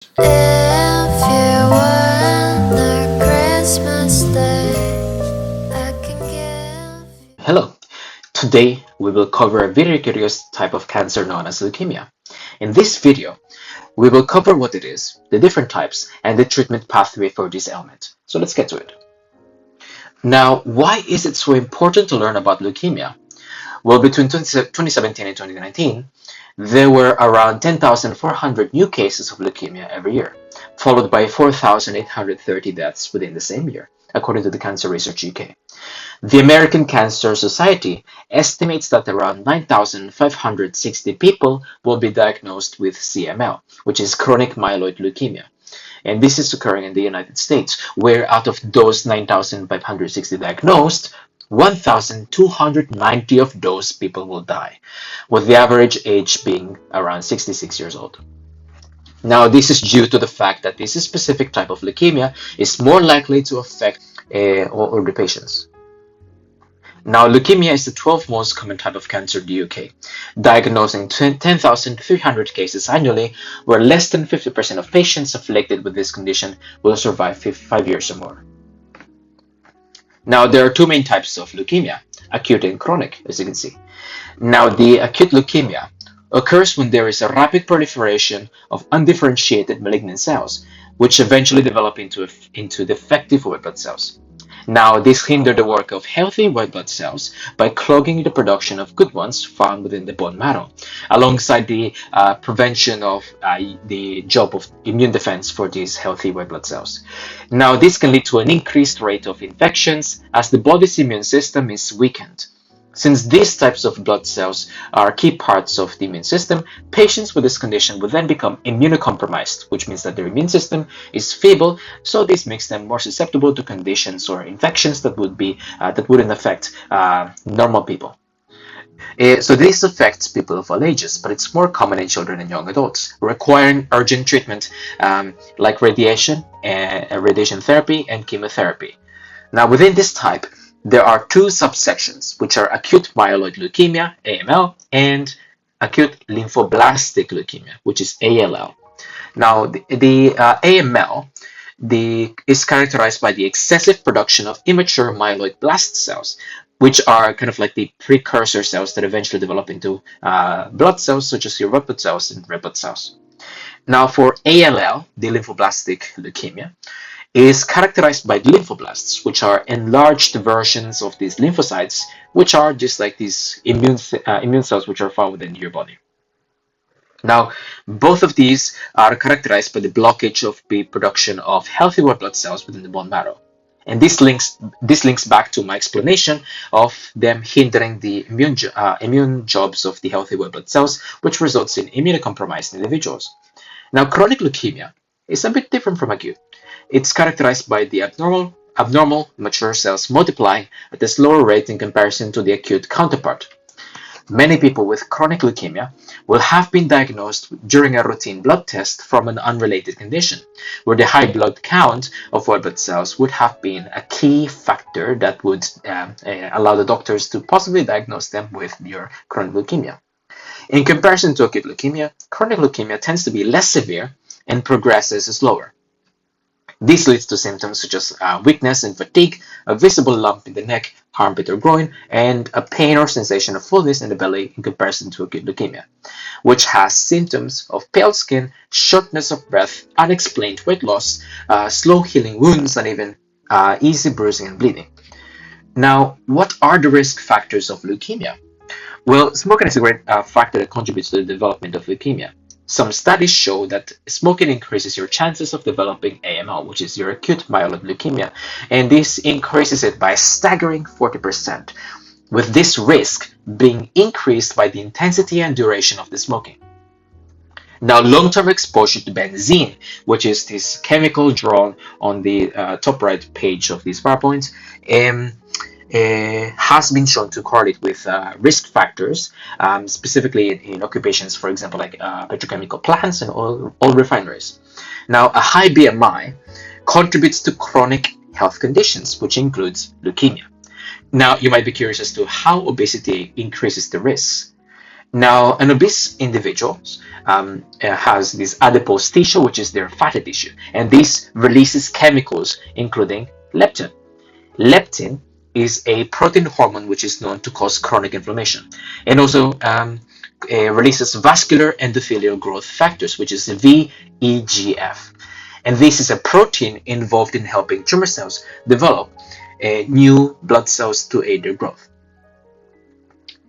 If you want a Christmas day, I can give. Hello. Today we will cover a very curious type of cancer known as leukemia. In this video, we will cover what it is, the different types, and the treatment pathway for this ailment. So let's get to it. Now, why is it so important to learn about leukemia? Well, between 2017 and 2019, there were around 10,400 new cases of leukemia every year, followed by 4,830 deaths within the same year, according to the Cancer Research UK. The American Cancer Society estimates that around 9,560 people will be diagnosed with CML, which is chronic myeloid leukemia. And this is occurring in the United States, where out of those 9,560 diagnosed, 1,290 of those people will die, with the average age being around 66 years old. Now, this is due to the fact that this specific type of leukemia is more likely to affect older patients. Now, leukemia is the 12th most common type of cancer in the UK, diagnosing 10,300 cases annually, where less than 50% of patients afflicted with this condition will survive 5 years or more. Now, there are two main types of leukemia, acute and chronic, as you can see. Now, the acute leukemia occurs when there is a rapid proliferation of undifferentiated malignant cells, which eventually develop into defective white blood cells. Now, this hinders the work of healthy white blood cells by clogging the production of good ones found within the bone marrow, alongside the prevention of the job of immune defense for these healthy white blood cells. Now, this can lead to an increased rate of infections as the body's immune system is weakened. Since these types of blood cells are key parts of the immune system, patients with this condition will then become immunocompromised, which means that their immune system is feeble, so this makes them more susceptible to conditions or infections that wouldn't affect normal people. So this affects people of all ages, but it's more common in children and young adults, requiring urgent treatment like radiation therapy, and chemotherapy. Now, within this type, there are two subsections, which are acute myeloid leukemia, AML, and acute lymphoblastic leukemia, which is ALL. Now, the AML is characterized by the excessive production of immature myeloid blast cells, which are kind of like the precursor cells that eventually develop into blood cells, such as your white blood cells and red blood cells. Now, for ALL, the lymphoblastic leukemia, is characterized by lymphoblasts, which are enlarged versions of these lymphocytes, which are just like these immune cells which are found within your body. Now, both of these are characterized by the blockage of the production of healthy white blood cells within the bone marrow. And this links back to my explanation of them hindering the immune jobs of the healthy white blood cells, which results in immunocompromised individuals. Now, chronic leukemia is a bit different from acute. It's characterized by the abnormal mature cells multiplying at a slower rate in comparison to the acute counterpart. Many people with chronic leukemia will have been diagnosed during a routine blood test from an unrelated condition, where the high blood count of white blood cells would have been a key factor that would allow the doctors to possibly diagnose them with your chronic leukemia. In comparison to acute leukemia, chronic leukemia tends to be less severe and progresses slower. This leads to symptoms such as weakness and fatigue, a visible lump in the neck, armpit, or groin, and a pain or sensation of fullness in the belly in comparison to acute leukemia, which has symptoms of pale skin, shortness of breath, unexplained weight loss, slow healing wounds, and even easy bruising and bleeding. Now, what are the risk factors of leukemia? Well, smoking is a great factor that contributes to the development of leukemia. Some studies show that smoking increases your chances of developing AML, which is your acute myeloid leukemia, and this increases it by a staggering 40%, with this risk being increased by the intensity and duration of the smoking. Now, long-term exposure to benzene, which is this chemical drawn on the top right page of these PowerPoints, has been shown to correlate with risk factors, specifically in occupations, for example, like petrochemical plants and oil refineries. Now, a high BMI contributes to chronic health conditions, which includes leukemia. Now, you might be curious as to how obesity increases the risks. Now, an obese individual has this adipose tissue, which is their fatty tissue, and this releases chemicals including leptin. Leptin is a protein hormone which is known to cause chronic inflammation, and also releases vascular endothelial growth factors, which is VEGF. And this is a protein involved in helping tumor cells develop new blood cells to aid their growth.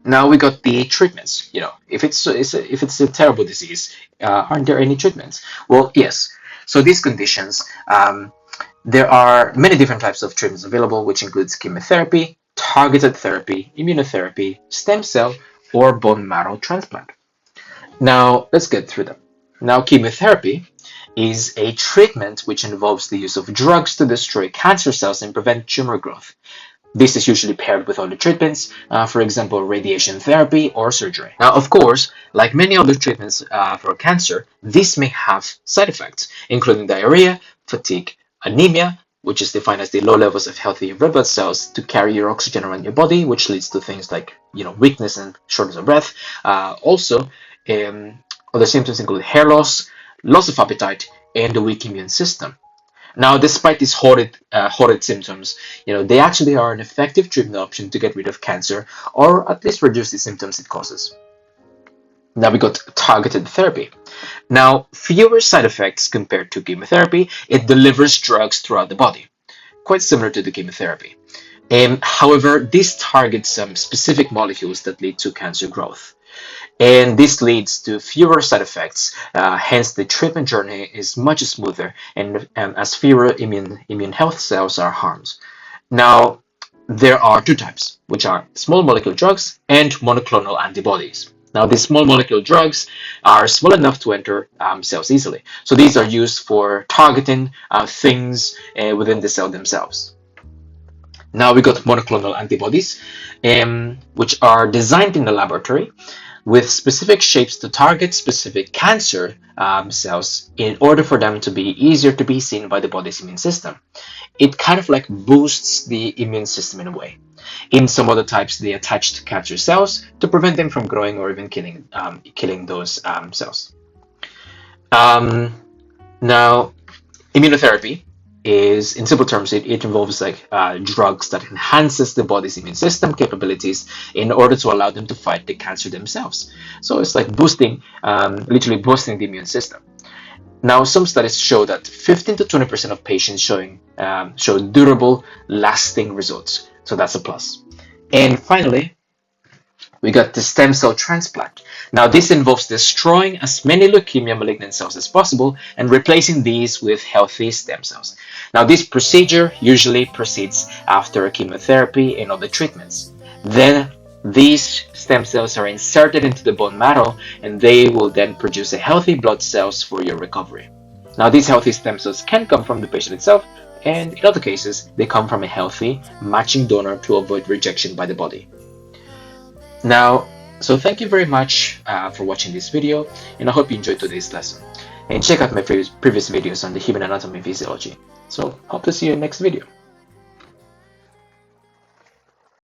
Now we got the treatments. If it's a terrible disease, aren't there any treatments? Well, yes. So these conditions, there are many different types of treatments available, which includes chemotherapy, targeted therapy, immunotherapy, stem cell, or bone marrow transplant. Now let's get through them. Now, chemotherapy is a treatment which involves the use of drugs to destroy cancer cells and prevent tumor growth. This is usually paired with other treatments, for example, radiation therapy or surgery. Now, of course, like many other treatments for cancer, this may have side effects, including diarrhea, fatigue, anemia, which is defined as the low levels of healthy red blood cells to carry your oxygen around your body, which leads to things like weakness and shortness of breath. Also, other symptoms include hair loss, loss of appetite, and a weak immune system. Now, despite these horrid symptoms, they actually are an effective treatment option to get rid of cancer or at least reduce the symptoms it causes. Now we got targeted therapy. Now, fewer side effects compared to chemotherapy. It delivers drugs throughout the body, quite similar to the chemotherapy. However, this targets some specific molecules that lead to cancer growth. And this leads to fewer side effects, hence the treatment journey is much smoother and as fewer immune health cells are harmed. Now, there are two types, which are small molecule drugs and monoclonal antibodies. Now, these small molecule drugs are small enough to enter cells easily. So these are used for targeting things within the cell themselves. Now we got monoclonal antibodies, which are designed in the laboratory with specific shapes to target specific cancer cells in order for them to be easier to be seen by the body's immune system. It kind of like boosts the immune system in a way. In some other types, they attach to cancer cells to prevent them from growing or even killing those cells. Now, immunotherapy is, in simple terms, it involves like drugs that enhances the body's immune system capabilities in order to allow them to fight the cancer themselves. So it's like literally boosting the immune system. Now, some studies show that 15 to 20% of patients show durable, lasting results. So that's a plus. And finally, we got the stem cell transplant. Now, this involves destroying as many leukemia malignant cells as possible and replacing these with healthy stem cells. Now, this procedure usually proceeds after chemotherapy and other treatments. Then, these stem cells are inserted into the bone marrow and they will then produce a healthy blood cells for your recovery. Now, these healthy stem cells can come from the patient itself, and in other cases, they come from a healthy matching donor to avoid rejection by the body. Now, so thank you very much for watching this video, and I hope you enjoyed today's lesson. And check out my previous videos on the human anatomy and physiology. So hope to see you in the next video.